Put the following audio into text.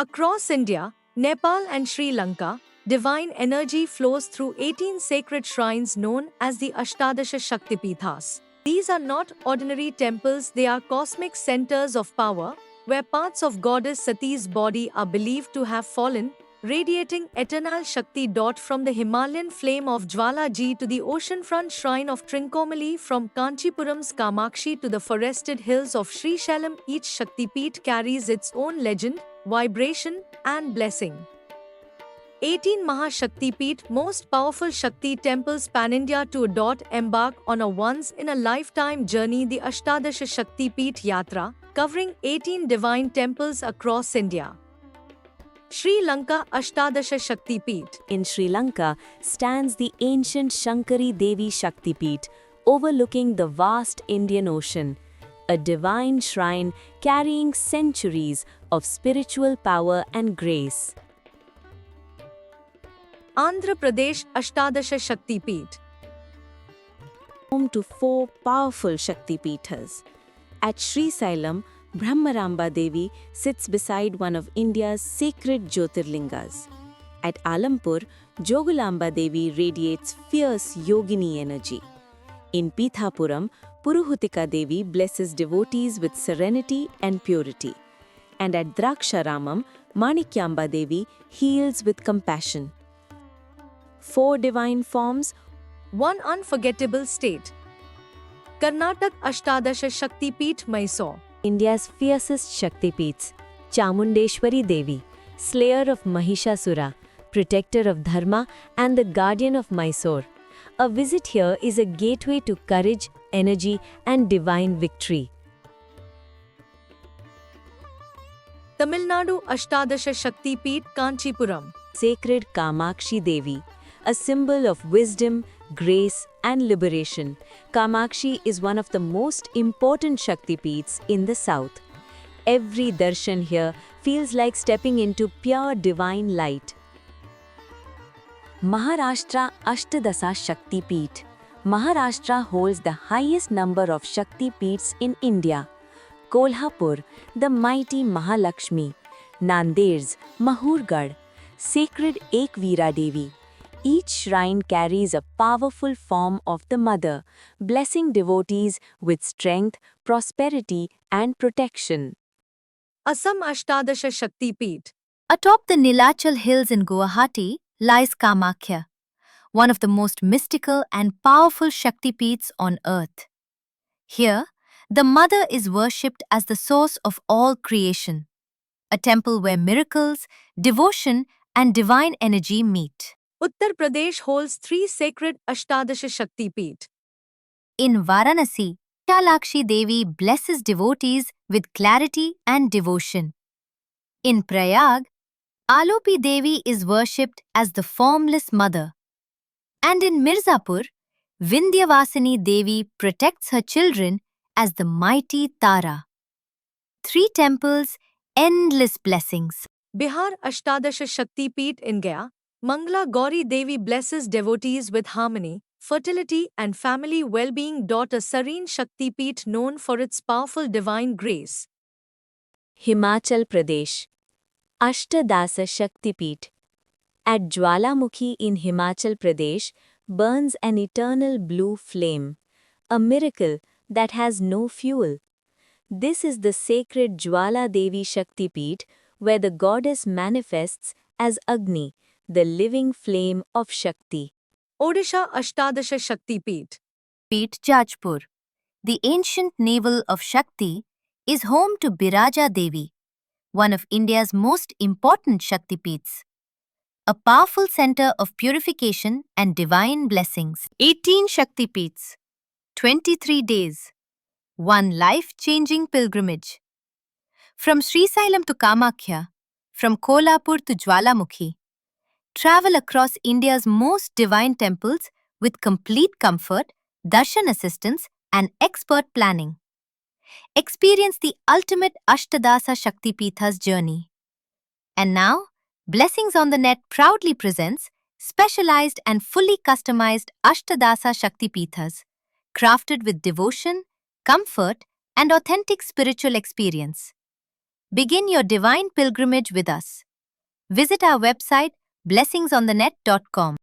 Across India, Nepal and Sri Lanka, divine energy flows through 18 sacred shrines known as the Ashtadasha Shaktipithas. These are not ordinary temples, they are cosmic centers of power, where parts of goddess Sati's body are believed to have fallen, radiating eternal Shakti. From the Himalayan flame of Jwalaji to the oceanfront shrine of Trincomalee, from Kanchipuram's Kamakshi to the forested hills of Srisailam, each Shaktipeeth carries its own legend, vibration, and blessing. 18 Mahashaktipeeth, most powerful Shakti temples pan-India to embark on a once-in-a-lifetime journey, the Ashtadasha Shaktipeeth Yatra, covering 18 divine temples across India. Sri Lanka Ashtadasha Shaktipeeth. In Sri Lanka stands the ancient Shankari Devi Shaktipeeth, overlooking the vast Indian Ocean, a divine shrine carrying centuries of spiritual power and grace. Andhra Pradesh Ashtadasha Shaktipeeth. Home to 4 powerful Shaktipeethas. At Srisailam, Brahmaramba Devi sits beside one of India's sacred Jyotirlingas. At Alampur, Jogulamba Devi radiates fierce yogini energy. In Pithapuram, Puruhutika Devi blesses devotees with serenity and purity. And at Draksharamam, Manikyamba Devi heals with compassion. 4 divine forms, one unforgettable state. Karnataka Ashtadasha Shaktipeeth Mysore. India's fiercest Shaktipeeths, Chamundeshwari Devi, slayer of Mahishasura, protector of Dharma and the guardian of Mysore. A visit here is a gateway to courage, energy and divine victory. Tamil Nadu Ashtadasha Shaktipeeth Kanchipuram. Sacred Kamakshi Devi, a symbol of wisdom, grace and liberation. Kamakshi is one of the most important Shaktipeeths in the south. Every darshan here feels like stepping into pure divine light. Maharashtra Ashtadasha Shaktipeeth. Maharashtra holds the highest number of Shaktipeeths in India. Kolhapur, the mighty Mahalakshmi. Nanded's Mahurgarh, sacred Ekveera Devi. Each shrine carries a powerful form of the Mother, blessing devotees with strength, prosperity, and protection. Assam Ashtadasha Shaktipeeth. Atop the Nilachal Hills in Guwahati lies Kamakhya, one of the most mystical and powerful Shaktipeeths on earth. Here, the Mother is worshipped as the source of all creation, a temple where miracles, devotion, and divine energy meet. Uttar Pradesh holds 3 sacred Ashtadasha Shaktipeeth. In Varanasi, Shalakshi Devi blesses devotees with clarity and devotion. In Prayag, Alopi Devi is worshipped as the formless mother. And in Mirzapur, Vindhyavasini Devi protects her children as the mighty Tara. 3 temples, endless blessings. Bihar Ashtadasha Shaktipeeth in Gaya, Mangala Gauri Devi blesses devotees with harmony, fertility and family well-being. A serene Shaktipeeth known for its powerful divine grace. Himachal Pradesh Ashtadasa Shaktipeeth. At Jwalamukhi in Himachal Pradesh burns an eternal blue flame, a miracle that has no fuel. This is the sacred Jwala Devi Shaktipeeth, where the goddess manifests as Agni, the living flame of Shakti. Odisha Ashtadasha Shaktipeeth. Jajpur, the ancient navel of Shakti, is home to Biraja Devi, one of India's most important Shaktipeeths. A powerful center of purification and divine blessings. 18 Shaktipeeths, 23 days, one life-changing pilgrimage. From Srisailam to Kamakhya, from Kolhapur to Jwalamukhi, travel across India's most divine temples with complete comfort, darshan assistance, and expert planning. Experience the ultimate Ashtadasa Shaktipeethas journey. And now, Blessings on the Net proudly presents specialized and fully customized Ashtadasa Shaktipeethas, crafted with devotion, comfort, and authentic spiritual experience. Begin your divine pilgrimage with us. Visit our website blessingsonthenet.com.